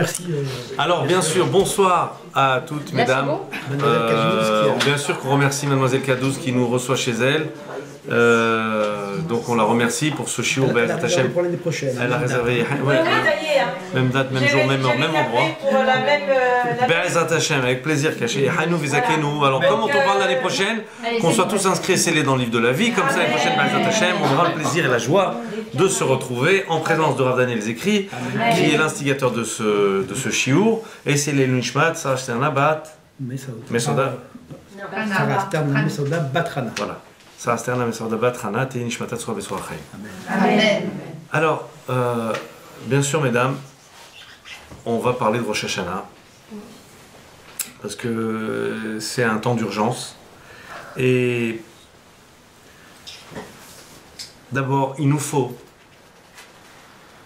Merci. Alors, bien sûr, bonsoir à toutes, mesdames. Bien sûr qu'on remercie Mademoiselle Kadouz qui nous reçoit chez elle. Donc, on la remercie pour ce shiur. Elle a réservé pour l'année prochaine. Elle a réservé. Ouais, même date, même jour, même heure, même endroit. Be'ezrat Hashem, avec plaisir, caché. Hanou Vizakenu. Alors, comme on parle l'année prochaine, qu'on soit tous inscrits, scellés dans le livre de la vie. Comme ça, l'année prochaine, Be'ezrat Hashem, on aura le plaisir et la joie de se retrouver en présence de Rav Daniel Zekri, qui est l'instigateur de ce shiur. Et c'est les Nishmat, Sarah Stern Bat Mesoda. Sarah Stern Mesoda Batrana. Voilà. Sarah Stern Mesoda Batrana, Te Nishmatat Soa Besoa Chaim. Amen. Alors, bien sûr, mesdames, on va parler de Rosh Hashanah, parce que c'est un temps d'urgence. Et d'abord, il nous faut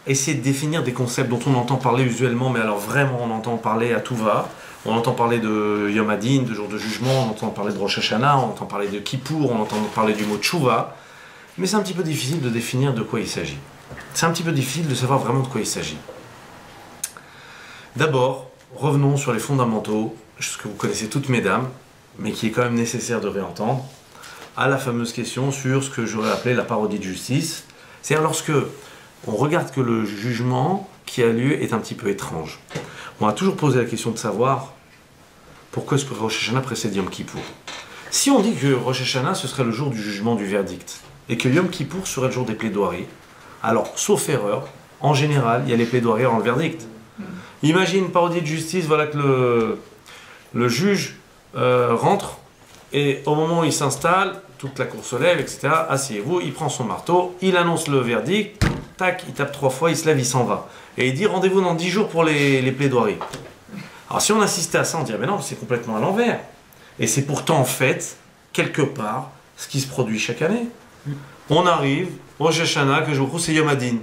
essayer de définir des concepts dont on entend parler usuellement, mais alors vraiment on entend parler à tout va. On entend parler de Yom Hadin, de jour de jugement, on entend parler de Rosh Hashanah, on entend parler de Kippour, on entend parler du mot Tchouva, mais c'est un petit peu difficile de définir de quoi il s'agit. C'est un petit peu difficile de savoir vraiment de quoi il s'agit. D'abord, revenons sur les fondamentaux, ce que vous connaissez toutes mesdames, mais qui est quand même nécessaire de réentendre, à la fameuse question sur ce que j'aurais appelé la parodie de justice. C'est-à-dire lorsque on regarde que le jugement qui a lieu est un petit peu étrange. On a toujours posé la question de savoir pourquoi est-ce que Rosh Hashanah précède Yom Kippour. Si on dit que Rosh Hashanah ce serait le jour du jugement du verdict et que Yom Kippour serait le jour des plaidoiries, alors sauf erreur, en général il y a les plaidoiries avant le verdict. Imagine parodie de justice, voilà que le juge rentre et au moment où il s'installe, toute la cour se lève, etc. Asseyez-vous, il prend son marteau, il annonce le verdict, tac, il tape 3 fois, il se lève, il s'en va. Et il dit rendez-vous dans 10 jours pour les plaidoiries. Alors si on assistait à ça, on dirait mais non, c'est complètement à l'envers. Et c'est pourtant en fait, quelque part, ce qui se produit chaque année. On arrive, Rosh Hashanah, que je vous trouve, c'est Yom Hadin.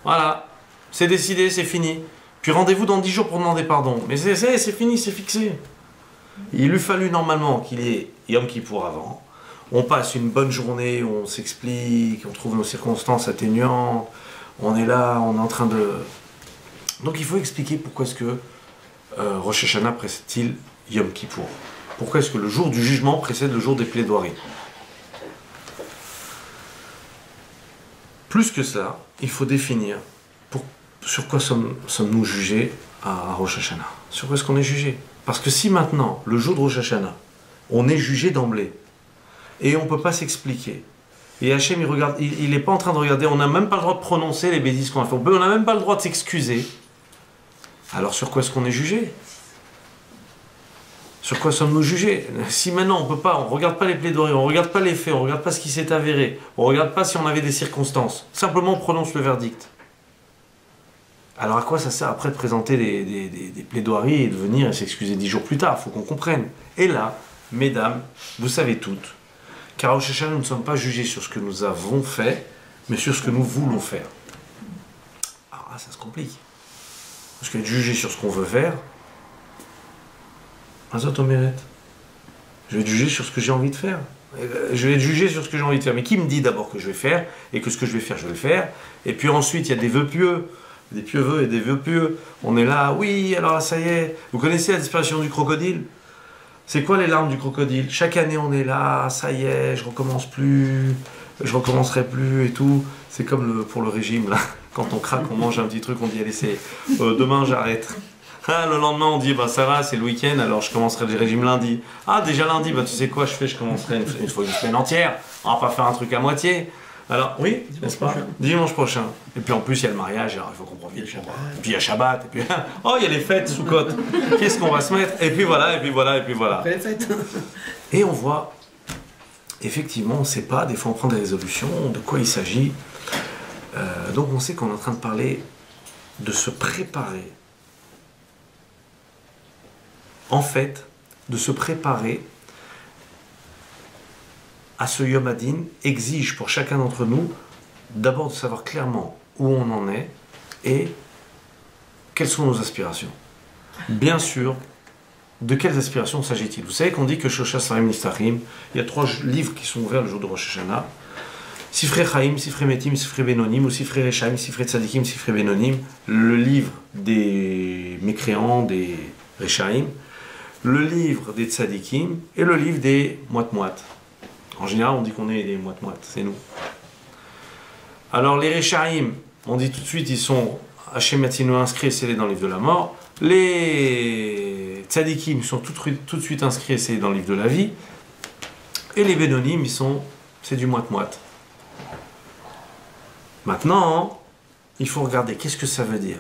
Voilà, c'est décidé, c'est fini. Puis rendez-vous dans 10 jours pour demander pardon. Mais c'est fini, c'est fixé. Il lui fallu normalement qu'il y ait Yom Kippour avant. On passe une bonne journée, on s'explique, on trouve nos circonstances atténuantes. On est là, on est en train de... Donc il faut expliquer pourquoi est-ce que Rosh Hashanah précède-t-il Yom Kippour. Pourquoi est-ce que le jour du jugement précède le jour des plaidoiries. Plus que ça, il faut définir sur quoi sommes-nous jugés à Rosh Hashanah. Sur quoi est-ce qu'on est jugé? Parce que si maintenant, le jour de Rosh Hashanah, on est jugé d'emblée, et on ne peut pas s'expliquer, et Hachem il regarde, il n'est pas en train de regarder, on n'a même pas le droit de prononcer les bêtises qu'on a fait, on n'a même pas le droit de s'excuser, alors sur quoi est-ce qu'on est jugé? Sur quoi sommes-nous jugés? Si maintenant on peut pas, on ne regarde pas les plaidoiries, on ne regarde pas les faits, on ne regarde pas ce qui s'est avéré, on ne regarde pas si on avait des circonstances, simplement on prononce le verdict. Alors à quoi ça sert après de présenter des plaidoiries et de venir et s'excuser 10 jours plus tard? Il faut qu'on comprenne. Et là, mesdames, vous savez toutes, car au Rosh Hashanah, nous ne sommes pas jugés sur ce que nous avons fait, mais sur ce que nous voulons faire. Alors là, ça se complique. Parce qu'être jugé sur ce qu'on veut faire, Azot Omeret. Je vais être jugé sur ce que j'ai envie de faire. Je vais être jugé sur ce que j'ai envie de faire. Mais qui me dit d'abord que je vais faire, et que ce que je vais faire, je vais le faire. Et puis ensuite, il y a des vœux pieux. Des pieux vœux et des vœux pieux. On est là, oui, alors ça y est. Vous connaissez la disparition du crocodile? C'est quoi les larmes du crocodile? Chaque année on est là, ça y est, je recommence plus, je recommencerai plus et tout. C'est comme pour le régime là. Quand on craque, on mange un petit truc, on dit allez c'est demain j'arrête. Ah, le lendemain on dit bah ça va, c'est le week-end, alors je commencerai le régime lundi. Ah déjà lundi, bah tu sais quoi je fais, je commencerai une fois une semaine entière. On va pas faire un truc à moitié. Alors, oui, n'est-ce pas? Dimanche prochain. Et puis en plus, il y a le mariage, alors il faut qu'on profite. Et puis il y a Shabbat, et puis oh, il y a les fêtes, Soukot. Qu'est-ce qu'on va se mettre? Et puis voilà, et puis voilà, et puis voilà. Après les fêtes. Et on voit, effectivement, on ne sait pas, des fois on prend des résolutions, de quoi il s'agit. Donc on sait qu'on est en train de parler de se préparer. En fait, de se préparer à ce Yom Hadin exige pour chacun d'entre nous d'abord de savoir clairement où on en est et quelles sont nos aspirations. Bien sûr, de quelles aspirations s'agit-il? Vous savez qu'on dit que Shosha Sarim Nistachim, il y a 3 livres qui sont ouverts le jour de Rosh Hashanah. Sifrei Chaim, Sifrei Metim, Sifrei Benonim, ou Sifrei Rechaim, Sifrei Tzadikim, Sifrei Benonim, le livre des mécréants, des Rechaim, le livre des Tzadikim et le livre des moite-moite. En général, on dit qu'on est des moite-moite, c'est nous. Alors les Rechaim, on dit tout de suite, ils sont Hachem Yatzinu inscrits et scellés dans le livre de la mort. Les Tzadikim sont tout de suite inscrits et scellés dans le livre de la vie. Et les Benonim, c'est du moite-moite. Maintenant, il faut regarder, qu'est-ce que ça veut dire?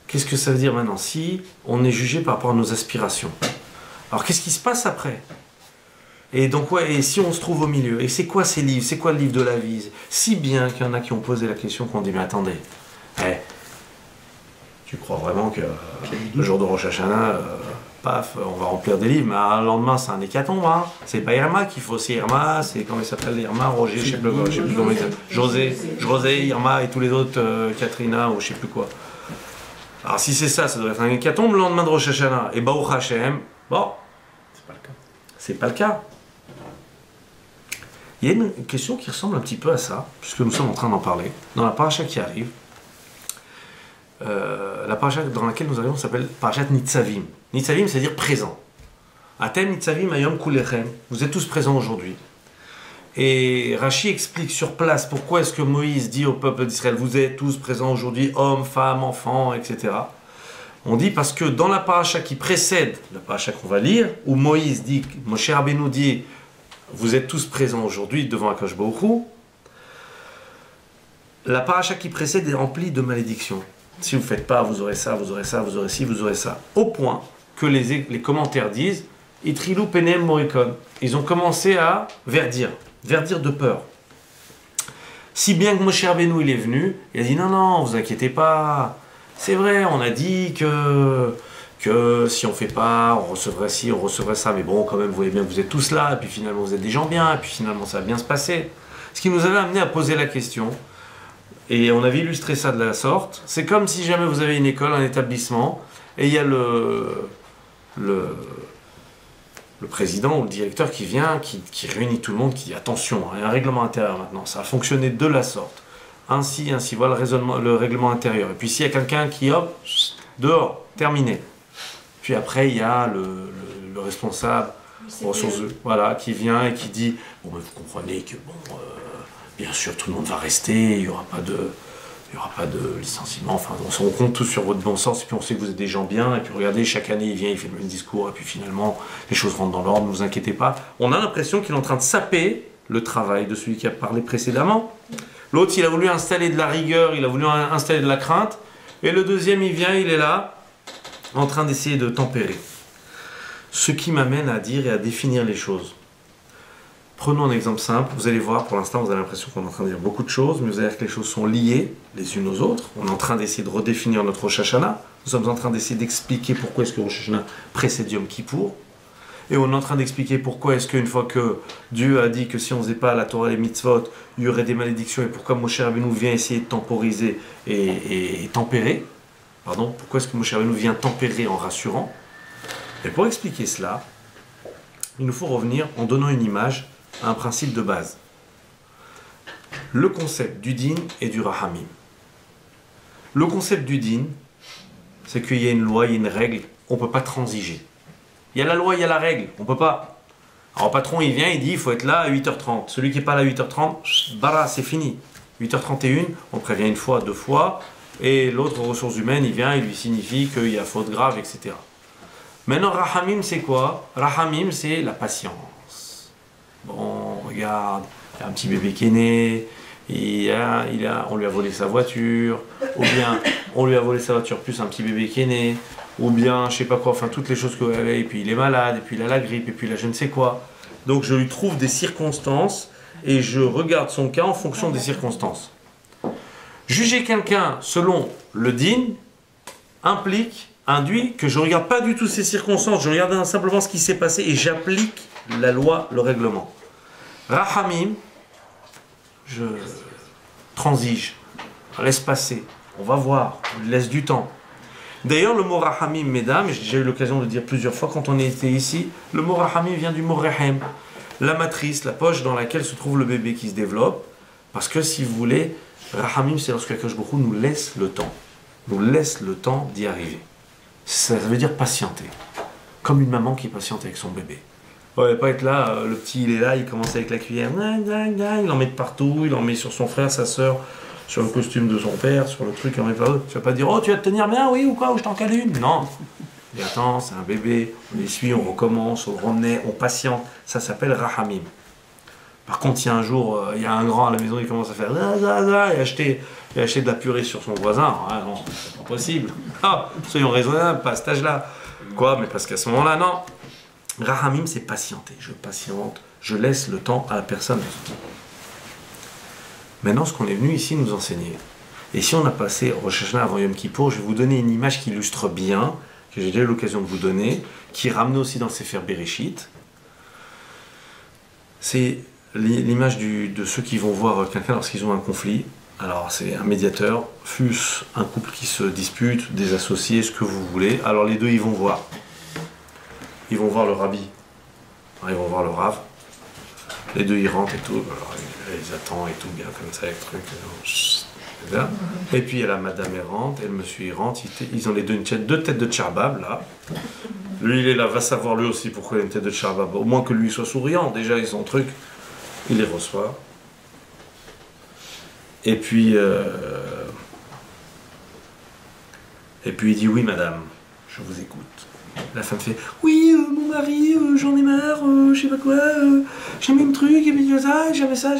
Qu'est-ce que ça veut dire maintenant si on est jugé par rapport à nos aspirations? Alors qu'est-ce qui se passe après? Et donc ouais, et si on se trouve au milieu? Et c'est quoi ces livres? C'est quoi le livre de la vie? Si bien qu'il y en a qui ont posé la question, qu'on dit mais attendez, tu crois vraiment que le jour de Rosh Hashanah, paf, on va remplir des livres, mais le lendemain c'est un hécatombe, hein. C'est pas Irma qu'il faut, c'est Irma, c'est comment il s'appelle Irma, Roger, je sais plus comment il s'appelle, José, Irma et tous les autres, Katrina ou je sais plus quoi. Alors si c'est ça, ça doit être un hécatombe le lendemain de Rosh Hashanah. Et Baruch Hashem, bon, c'est pas le cas. C'est pas le cas. Il y a une question qui ressemble un petit peu à ça, puisque nous sommes en train d'en parler, dans la paracha qui arrive. La paracha dans laquelle nous arrivons s'appelle parachat Nitzavim. Nitzavim, c'est-à-dire présent. Atem Nitzavim ayom kulechem. Vous êtes tous présents aujourd'hui. Et Rashi explique sur place pourquoi est-ce que Moïse dit au peuple d'Israël, vous êtes tous présents aujourd'hui, hommes, femmes, enfants, etc. On dit parce que dans la paracha qui précède la paracha qu'on va lire, où Moïse dit, Moshe Rabbeinu dit, vous êtes tous présents aujourd'hui devant Akadosh Baruch Hu, la paracha qui précède est remplie de malédictions. Si vous ne faites pas, vous aurez ça, vous aurez ça, vous aurez ci, vous aurez ça. Au point que les commentaires disent, Itrilou penem morikon. Ils ont commencé à verdir de peur. Si bien que Moshe Rabbeinu il est venu, il a dit non, vous inquiétez pas. C'est vrai, on a dit que si on fait pas, on recevrait ci, on recevrait ça. Mais bon, quand même, vous voyez bien que vous êtes tous là, et puis finalement vous êtes des gens bien, et puis finalement ça va bien se passer. Ce qui nous avait amené à poser la question, et on avait illustré ça de la sorte, c'est comme si jamais vous avez une école, un établissement, et il y a le président ou le directeur qui vient, qui réunit tout le monde, qui dit attention, il y a un règlement intérieur maintenant, ça a fonctionné de la sorte. Ainsi, voilà le règlement intérieur. Et puis s'il y a quelqu'un qui, hop, dehors, terminé. Puis après, il y a le responsable, ressources, voilà, qui vient et qui dit, bon, mais vous comprenez que, bon, bien sûr, tout le monde va rester, il n'y aura pas de licenciement, enfin, on compte tous sur votre bon sens, et puis on sait que vous êtes des gens bien, et puis regardez, chaque année, il vient, il fait le même discours, et puis finalement, les choses rentrent dans l'ordre, ne vous inquiétez pas. On a l'impression qu'il est en train de saper le travail de celui qui a parlé précédemment. L'autre, il a voulu installer de la rigueur, il a voulu installer de la crainte, et le deuxième, il vient, il est là, en train d'essayer de tempérer. Ce qui m'amène à dire et à définir les choses. Prenons un exemple simple, vous allez voir, pour l'instant vous avez l'impression qu'on est en train de dire beaucoup de choses, mais vous allez voir que les choses sont liées les unes aux autres. On est en train d'essayer de redéfinir notre Rosh Hashanah, nous sommes en train d'essayer d'expliquer pourquoi est-ce que Rosh Hashanah précède Yom Kippour, et on est en train d'expliquer pourquoi est-ce qu'une fois que Dieu a dit que si on ne faisait pas la Torah et les mitzvot, il y aurait des malédictions, et pourquoi Moshe Rabbeinu vient essayer de temporiser et tempérer, pourquoi est-ce que Moshe Rabbeinu vient tempérer en rassurant. Et pour expliquer cela, il nous faut revenir en donnant une image à un principe de base. Le concept du din et du rahamim. Le concept du din, c'est qu'il y a une loi, il y a une règle, on ne peut pas transiger. Il y a la loi, il y a la règle, on ne peut pas. Alors le patron, il vient, il dit, il faut être là à 8h30. Celui qui n'est pas là à 8h30, bara, c'est fini. 8h31, on prévient une fois, deux fois, et l'autre, aux ressources humaines, il vient, il lui signifie qu'il y a faute grave, etc. Maintenant, rahamim, c'est quoi? Rahamim, c'est la patience. Bon, regarde, il y a un petit bébé qui est né, on lui a volé sa voiture, ou bien on lui a volé sa voiture plus un petit bébé qui est né, ou bien je sais pas quoi, enfin toutes les choses que vous avez, et puis il est malade, et puis il a la grippe, et puis il a je ne sais quoi. Donc je lui trouve des circonstances, et je regarde son cas en fonction des circonstances. Juger quelqu'un selon le din induit que je ne regarde pas du tout ces circonstances, je regarde simplement ce qui s'est passé et j'applique la loi, le règlement. Rahamim, je transige, je laisse passer, on va voir, je laisse du temps. D'ailleurs, le mot rahamim, mesdames, j'ai déjà eu l'occasion de le dire plusieurs fois quand on était ici, le mot rahamim vient du mot rehem. la matrice, la poche dans laquelle se trouve le bébé qui se développe. Parce que si vous voulez, Rahamim, c'est lorsque Akadosh Baruch Hu nous laisse le temps. Nous laisse le temps d'y arriver. Ça veut dire patienter. Comme une maman qui patiente avec son bébé. Ouais, pas être là, le petit il est là, il commence avec la cuillère, il en met de partout, il en met sur son frère, sa soeur, sur le costume de son père, sur le truc, il en met partout. Tu vas pas dire, oh tu vas te tenir bien, oui ou quoi, ou je t'en cale une. Non. Et attends, c'est un bébé, on essuie, on recommence, on renaît, on patiente. Ça s'appelle Rahamim. Par contre, si un jour, il y a un grand à la maison, il commence à faire et acheter de la purée sur son voisin, ah non, c'est pas possible. Ah, soyons raisonnables, pas à cet âge-là. Quoi, mais parce qu'à ce moment-là, non. Rahamim, c'est patienter. Je patiente, je laisse le temps à la personne. Maintenant, ce qu'on est venu ici nous enseigner, et si on a passé Rosh Hashanah avant Yom Kippour, je vais vous donner une image qui illustre bien, que j'ai déjà eu l'occasion de vous donner, qui est ramenée aussi dans le Sefer Bereshit. C'est l'image de ceux qui vont voir quelqu'un lorsqu'ils ont un conflit. Alors, c'est un médiateur, fût-ce un couple qui se dispute, des associés, ce que vous voulez. Alors, les deux, ils vont voir. Ils vont voir le rabbi. Ils vont voir le rav. Les deux, ils rentrent et tout. Alors, ils attendent et tout, bien comme ça, avec le truc. Et puis, la madame, elle rentre, et le monsieur, il rentre. Ils ont les deux deux têtes de tcharbab, là. Lui, il est là, va savoir lui aussi pourquoi il a une tête de tcharbab. Au moins que lui soit souriant. Déjà, ils ont un truc. Il les reçoit. Et puis il dit, oui, madame, je vous écoute. La femme fait, oui, mon mari, j'en ai marre, je sais pas quoi, j'ai mis un truc, et puis j'avais ça.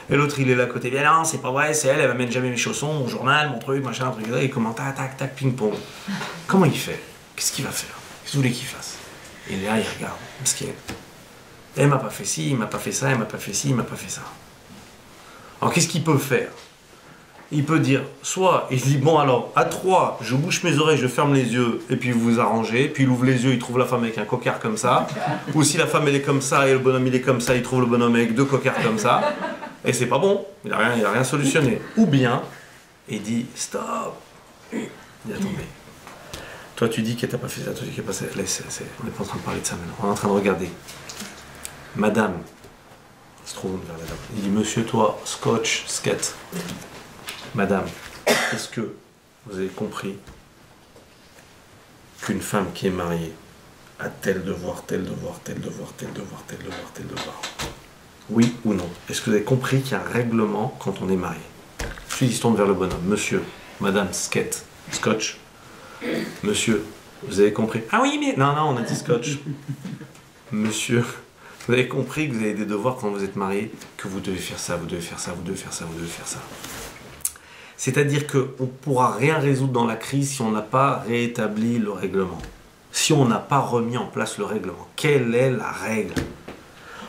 Et l'autre, il est là à côté, bien non, c'est pas vrai, c'est elle, elle m'amène jamais mes chaussons, mon journal, mon truc, machin, un truc, et il commente, tac, ping-pong. Comment il fait? Qu'est-ce qu'il va faire? Qu'est-ce que vous voulez qu'il fasse? Et là, il regarde, parce qu'il elle m'a pas fait ci, il m'a pas fait ça, elle m'a pas fait ci, il m'a pas fait ça. Alors, qu'est-ce qu'il peut faire? Il peut dire, soit, il dit, bon alors, à 3, je bouche mes oreilles, je ferme les yeux, et puis vous vous arrangez, puis il ouvre les yeux, il trouve la femme avec un cocard comme ça, ou si la femme elle est comme ça, et le bonhomme il est comme ça, il trouve le bonhomme avec 2 cocards comme ça, et c'est pas bon, il a rien solutionné. Ou bien, il dit, stop, il dit, attendez, toi tu dis qu'elle t'a pas fait ça, toi tu dis qu'elle t'a pas fait ça, laisse, on n'est pas en train de parler de ça maintenant, on est en train de regarder. Madame, il se trouve vers la dame, il dit, monsieur toi, scotch, skate. Madame, est-ce que vous avez compris qu'une femme qui est mariée a tel devoir? Oui ou non? Est-ce que vous avez compris qu'il y a un règlement quand on est marié? Puis il se tourne vers le bonhomme. Monsieur, madame, skate, scotch. Monsieur, vous avez compris? Ah oui, mais... Non, on a dit scotch. Monsieur, vous avez compris que vous avez des devoirs quand vous êtes marié, que vous devez faire ça, vous devez faire ça. C'est-à-dire qu'on ne pourra rien résoudre dans la crise si on n'a pas rétabli le règlement. Si on n'a pas remis en place le règlement. Quelle est la règle?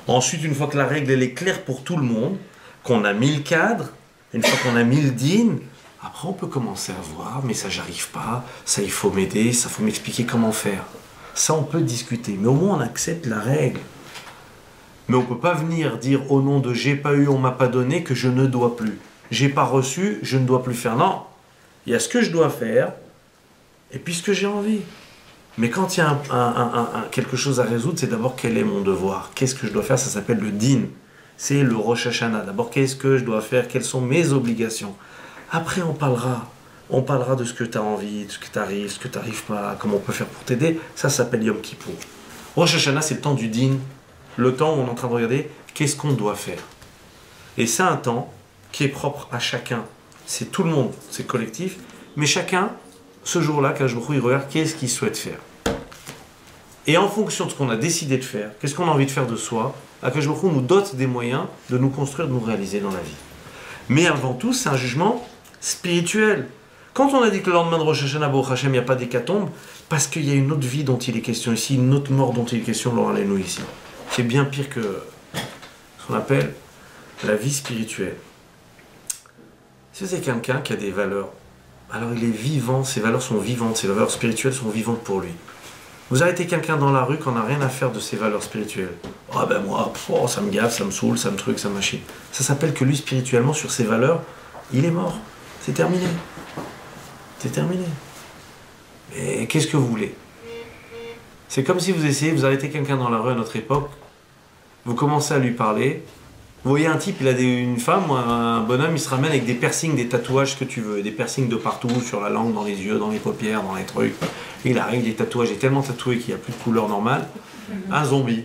Ensuite, une fois que la règle elle est claire pour tout le monde, qu'on a mis le cadre, une fois qu'on a mis le din, après on peut commencer à voir, mais ça j'arrive pas, ça il faut m'aider, ça faut m'expliquer comment faire. Ça on peut discuter, mais au moins on accepte la règle. Mais on ne peut pas venir dire au nom de j'ai pas eu, on m'a pas donné que je ne dois plus. J'ai pas reçu, je ne dois plus faire. Non, il y a ce que je dois faire et puis ce que j'ai envie. Mais quand il y a quelque chose à résoudre, c'est d'abord quel est mon devoir. Qu'est-ce que je dois faire? Ça s'appelle le din. C'est le Rosh Hashanah. D'abord, qu'est-ce que je dois faire? Quelles sont mes obligations? Après, on parlera. On parlera de ce que tu as envie, de ce que tu arrives, ce que tu n'arrives pas, comment on peut faire pour t'aider. Ça s'appelle Yom Kippour. Rosh Hashanah, c'est le temps du din. Le temps où on est en train de regarder qu'est-ce qu'on doit faire. Et c'est un temps qui est propre à chacun. C'est tout le monde, c'est collectif. Mais chacun, ce jour-là, quand je il regarde qu'est-ce qu'il souhaite faire. Et en fonction de ce qu'on a décidé de faire, qu'est-ce qu'on a envie de faire de soi, Akadosh Baruch Hu nous dote des moyens de nous construire, de nous réaliser dans la vie. Mais avant tout, c'est un jugement spirituel. Quand on a dit que le lendemain de Rosh Hashanah, Baruch Hashem, il n'y a pas d'hécatombe, parce qu'il y a une autre vie dont il est question ici, une autre mort dont il est question, Laura nous ici. C'est bien pire que ce qu'on appelle la vie spirituelle. Si c'est quelqu'un qui a des valeurs, alors il est vivant, ses valeurs sont vivantes, ses valeurs spirituelles sont vivantes pour lui. Vous arrêtez quelqu'un dans la rue qui n'a rien à faire de ses valeurs spirituelles. Ah ben moi, ça me gaffe, ça me saoule, ça me truc, ça me machine. Ça s'appelle que lui, spirituellement, sur ses valeurs, il est mort. C'est terminé. C'est terminé. Mais qu'est-ce que vous voulez? C'est comme si vous essayez, vous arrêtez quelqu'un dans la rue à notre époque, vous commencez à lui parler. Vous voyez un type, il a une femme ou un bonhomme, il se ramène avec des piercings, des tatouages, ce que tu veux, des piercings de partout, sur la langue, dans les yeux, dans les paupières, dans les trucs. Et il arrive, des tatouages, il est tellement tatoué qu'il n'y a plus de couleur normale. Un zombie.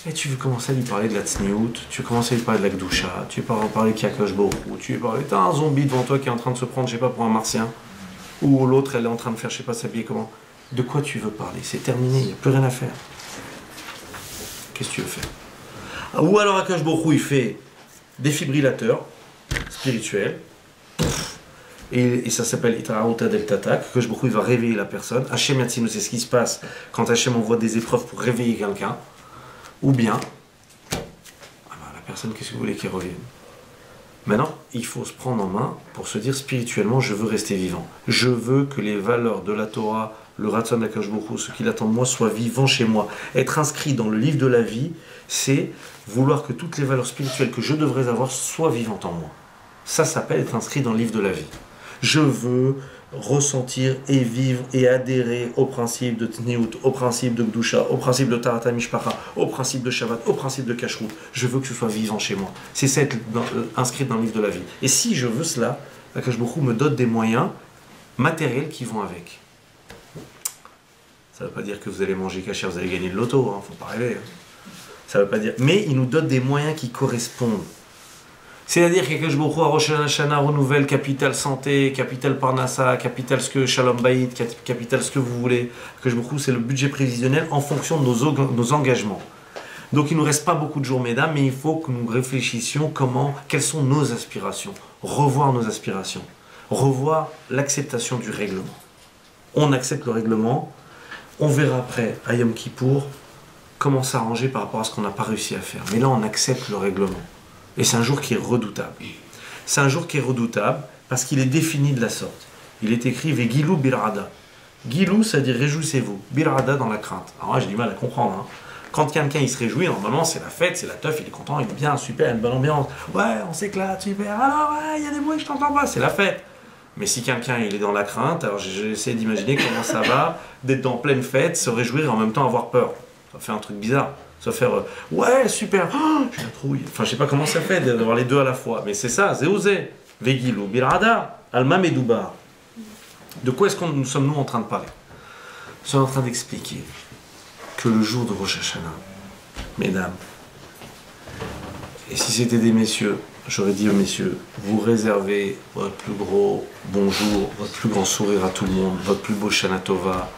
Et tu veux commencer à lui parler de la tsniout, tu veux commencer à lui parler de la gdoucha, tu veux parler de Kadosh Baruch Hu, tu veux parler, t'as un zombie devant toi qui est en train de se prendre, je sais pas, pour un martien, ou l'autre, elle est en train de faire, je sais pas, s'habiller comment. De quoi tu veux parler? C'est terminé, il n'y a plus rien à faire. Qu'est-ce que tu veux faire? Ou alors Akash Baruch Hu, il fait défibrillateur spirituel, et ça s'appelle Itarauta Del Tatak. Akash Baruch Hu, il va réveiller la personne. Hachem Yatzinu, c'est ce qui se passe quand Hachem envoie des épreuves pour réveiller quelqu'un. Ou bien, la personne, qu'est-ce que vous voulez qu'il revienne? Maintenant, il faut se prendre en main pour se dire spirituellement, je veux rester vivant. Je veux que les valeurs de la Torah, le Ratzon d'Akadosh Baruch Hu, ce qu'il attend de moi, soient vivants chez moi. Être inscrit dans le livre de la vie, c'est vouloir que toutes les valeurs spirituelles que je devrais avoir soient vivantes en moi. Ça s'appelle être inscrit dans le livre de la vie. Je veux ressentir et vivre et adhérer au principe de Tniout, au principe de Gdusha, au principe de Tarata Mishpacha, au principe de Shabbat, au principe de Kashrut. Je veux que ce soit vivant chez moi. C'est ça être inscrit dans le livre de la vie. Et si je veux cela, Akadosh Baruch Hu me donne des moyens matériels qui vont avec. Ça ne veut pas dire que vous allez manger kasher, vous allez gagner le loto, hein, faut pas rêver. Ça veut pas dire. Mais il nous donne des moyens qui correspondent. C'est-à-dire qu'Akadosh Baruch Hu à Rosh Hashanah renouvelle capital santé, capital Parnassa, capital ce que Shalom Bayit, capital ce que vous voulez. Akadosh Baruch Hu, c'est le budget prévisionnel en fonction de nos engagements. Donc il ne nous reste pas beaucoup de jours, mesdames, mais il faut que nous réfléchissions quelles sont nos aspirations. Revoir nos aspirations. Revoir l'acceptation du règlement. On accepte le règlement, on verra après, à Yom Kippour, comment s'arranger par rapport à ce qu'on n'a pas réussi à faire. Mais là, on accepte le règlement. Et c'est un jour qui est redoutable. C'est un jour qui est redoutable parce qu'il est défini de la sorte. Il est écrit Vegilou birada. Gilou, ça veut dire réjouissez-vous. Birada dans la crainte. Alors là, j'ai du mal à comprendre. Hein. Quand quelqu'un il se réjouit, normalement c'est la fête, c'est la teuf, il est content, il est bien, super, une bonne ambiance. Ouais, on s'éclate, super. Alors, ouais, il y a des bruits que je t'entends pas, c'est la fête. Mais si quelqu'un il est dans la crainte, alors j'essaie d'imaginer comment ça va d'être dans pleine fête, se réjouir et en même temps avoir peur. Ça fait un truc bizarre. Ça va faire ouais, super, oh, j'ai la trouille. Enfin, je sais pas comment ça fait d'avoir les deux à la fois. Mais c'est ça, Zéouzé, Vegilou, Birada, Alma Medoubar. De quoi est-ce que nous sommes en train de parler? Nous sommes en train d'expliquer que le jour de Rosh Hashanah, mesdames, et si c'était des messieurs, j'aurais dit aux messieurs, vous réservez votre plus gros bonjour, votre plus grand sourire à tout le monde, votre plus beau Shana Tova,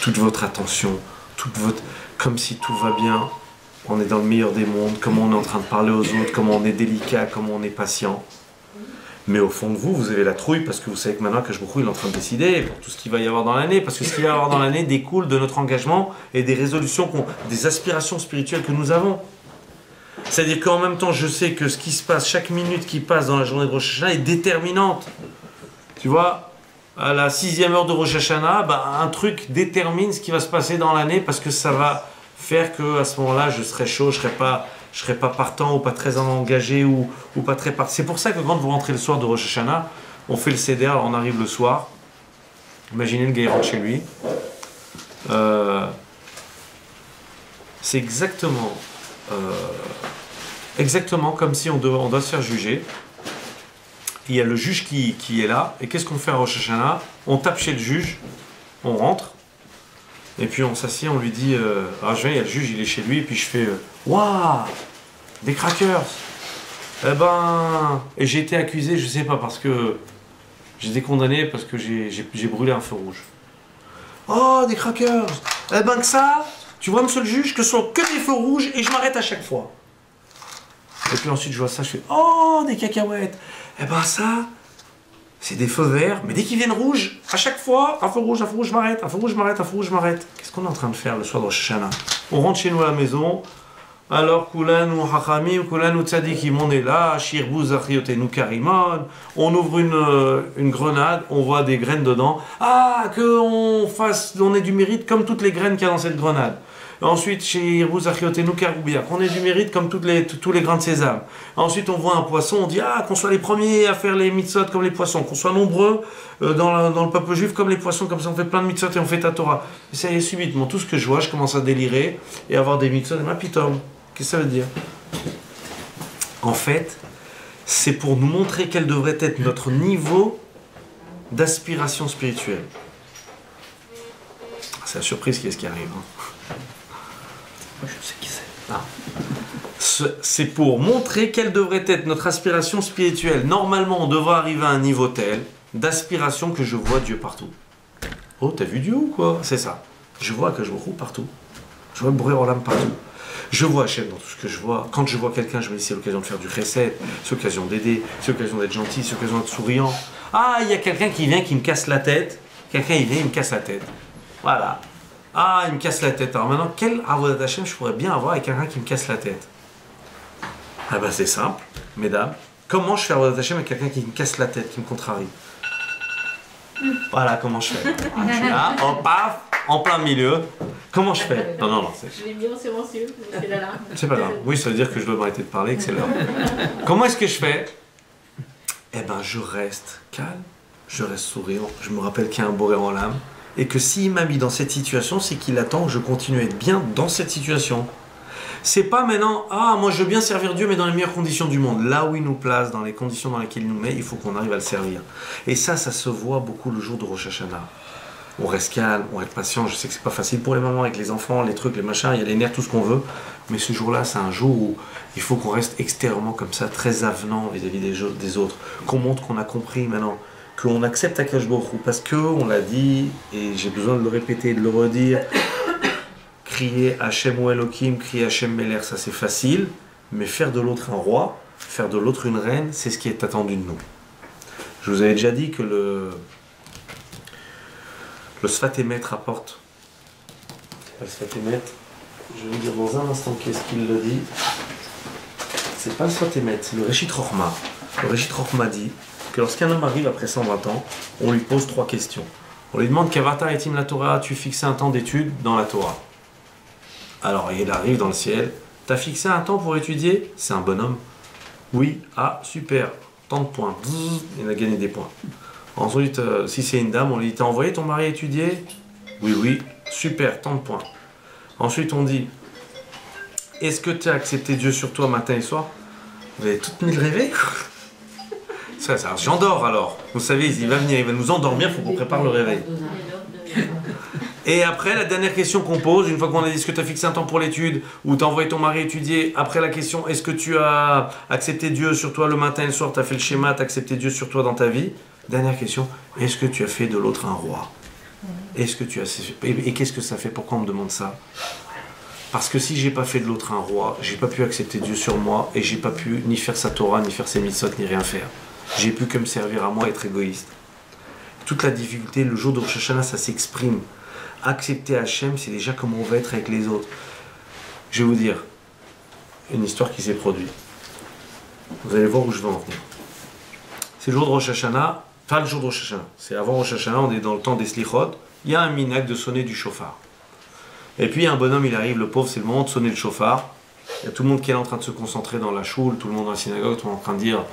toute votre attention, comme si tout va bien, on est dans le meilleur des mondes, comment on est en train de parler aux autres, comment on est délicat, comment on est patient. Mais au fond de vous, vous avez la trouille parce que vous savez que maintenant Akadosh Baruch Hu, il est en train de décider pour tout ce qu'il va y avoir dans l'année, parce que ce qu'il va y avoir dans l'année découle de notre engagement et des résolutions, des aspirations spirituelles que nous avons. C'est-à-dire qu'en même temps, je sais que ce qui se passe, chaque minute qui passe dans la journée de Rosh Hashanah est déterminante. Tu vois, à la 6e heure de Rosh Hashanah, un truc détermine ce qui va se passer dans l'année parce que ça va faire qu'à ce moment-là, je serai chaud, je serai pas partant ou pas très engagé ou pas très partant. C'est pour ça que quand vous rentrez le soir de Rosh Hashanah, on fait le Seder, on arrive le soir. Imaginez le gars il rentre chez lui. C'est exactement comme si on doit se faire juger. Il y a le juge qui est là, et qu'est-ce qu'on fait à Rosh Hashanah? On tape chez le juge, on rentre, et puis on s'assied, on lui dit alors je viens, il y a le juge, il est chez lui, et puis je fais waouh, des crackers. Et j'ai été accusé, je sais pas, parce que j'ai été condamné parce que j'ai brûlé un feu rouge. Oh, des crackers. Que ça, tu vois, monsieur le juge, que ce sont que des feux rouges, et je m'arrête à chaque fois. Et puis ensuite je vois ça, je fais oh, des cacahuètes. Ça, c'est des feux verts, mais dès qu'ils viennent rouges, à chaque fois, un feu rouge, je m'arrête, un feu rouge, je m'arrête, un feu rouge, je m'arrête. Qu'est-ce qu'on est en train de faire le soir de Rosh Hashanah? On rentre chez nous à la maison, alors Kulanu Hachamim, Kulanu Tzadikim, on est là, Shirbu Zachriotenu Karimon, on ouvre une grenade, on voit des graines dedans, on ait du mérite comme toutes les graines qu'il y a dans cette grenade. Ensuite, chez Irbu Zachiotenu Karoubia, qu'on ait du mérite comme tous les grains de sésame. Ensuite, on voit un poisson, on dit qu'on soit les premiers à faire les mitzvot comme les poissons, qu'on soit nombreux dans le peuple juif comme les poissons, comme ça on fait plein de mitzvot et on fait ta Torah. Et ça y est, subitement, tout ce que je vois, je commence à délirer et avoir des mitzvot. Et pitom, Qu'est-ce que ça veut dire? En fait, c'est pour nous montrer quel devrait être notre niveau d'aspiration spirituelle. C'est la surprise qui est ce qui arrive. Moi, je sais qui c'est. Ah. C'est pour montrer quelle devrait être notre aspiration spirituelle. Normalement, on devrait arriver à un niveau tel d'aspiration que je vois Dieu partout. Oh, t'as vu Dieu ou quoi? C'est ça. Je vois que je vois partout. Je vois Boré Olam partout. Je vois Hachem dans tout ce que je vois. Quand je vois quelqu'un, je me dis c'est l'occasion de faire du chesed, c'est l'occasion d'aider, c'est l'occasion d'être gentil, c'est l'occasion d'être souriant. Ah, il y a quelqu'un qui vient qui me casse la tête. Quelqu'un il vient, il me casse la tête. Voilà. Ah, il me casse la tête. Alors maintenant, quel avodat Hachem je pourrais bien avoir avec quelqu'un qui me casse la tête? Ah ben c'est simple, mesdames. Comment je fais avodat Hachem avec quelqu'un qui me casse la tête, qui me contrarie? Voilà comment je fais. Je suis là, en paf, en plein milieu. Comment je fais? Non, Je l'ai mis en silencieux, c'est l'alarme. c'est pas grave. Oui, ça veut dire que je dois m'arrêter de parler, que c'est l'heure. Comment est-ce que je fais? Eh ben, je reste calme, je reste souriant. Je me rappelle qu'il y a un Boré en l'âme. Et que s'il m'a mis dans cette situation, c'est qu'il attend que je continue à être bien dans cette situation. C'est pas maintenant, ah, moi je veux bien servir Dieu, mais dans les meilleures conditions du monde. Là où il nous place, dans les conditions dans lesquelles il nous met, il faut qu'on arrive à le servir. Et ça se voit beaucoup le jour de Rosh Hashanah. On reste calme, on reste patient. Je sais que c'est pas facile pour les mamans avec les enfants, les trucs, les machins, il y a les nerfs, tout ce qu'on veut. Mais ce jour-là, c'est un jour où il faut qu'on reste extérieurement comme ça, très avenant vis-à-vis des autres. Qu'on montre qu'on a compris maintenant. Qu'on accepte Akash Baruch Hu, parce qu'on l'a dit, et j'ai besoin de le répéter, de le redire, crier Hachem ou Elohim, crier Hachem Meler, ça c'est facile, mais faire de l'autre un roi, faire de l'autre une reine, c'est ce qui est attendu de nous. Je vous avais déjà dit que le Sfat Emet rapporte, c'est pas le Sfat Emet, je vais vous dire dans un instant qu'est-ce qu'il le dit, c'est pas le Sfat Emet, c'est le Reshit Rochma. Le Reshit Rochma dit que lorsqu'un homme arrive après 120 ans, on lui pose 3 questions. On lui demande Kavata etim la Torah, tu fixé un temps d'étude dans la Torah. Alors il arrive dans le ciel, t'as fixé un temps pour étudier? C'est un bonhomme. Oui, ah super, tant de points. Bzzz, il a gagné des points. Ensuite, si c'est une dame, on lui dit t'as envoyé ton mari étudier? Oui, super, tant de points. Ensuite on dit est-ce que tu as accepté Dieu sur toi matin et soir? Vous avez toutes mis le réveil? Ça, j'endors alors. Vous savez, il va venir, il va nous endormir, il faut qu'on prépare le réveil. Et après, la dernière question qu'on pose, une fois qu'on a dit est-ce que tu as fixé un temps pour l'étude, ou tu as envoyé ton mari étudier, après la question est-ce que tu as accepté Dieu sur toi le matin et le soir, tu as fait le schéma, tu as accepté Dieu sur toi dans ta vie. Dernière question, est-ce que tu as fait de l'autre un roi? Est-ce que tu as... Et qu'est-ce que ça fait? Pourquoi on me demande ça? Parce que si j'ai pas fait de l'autre un roi, j'ai pas pu accepter Dieu sur moi, et j'ai pas pu ni faire sa Torah, ni faire ses mitzvot, ni rien faire. J'ai pu que me servir à moi, être égoïste. Toute la difficulté, le jour de Rosh Hashanah, ça s'exprime. Accepter Hachem, c'est déjà comment on va être avec les autres. Je vais vous dire une histoire qui s'est produite. Vous allez voir où je veux en venir. C'est le jour de Rosh Hashanah, enfin le jour de Rosh Hashanah, c'est avant Rosh Hashanah, on est dans le temps des Slichot, il y a un minhag de sonner du chauffard. Et puis un bonhomme, il arrive, le pauvre, c'est le moment de sonner le chauffard. Il y a tout le monde qui est là en train de se concentrer dans la choule, tout le monde dans la synagogue, tout le monde en train de dire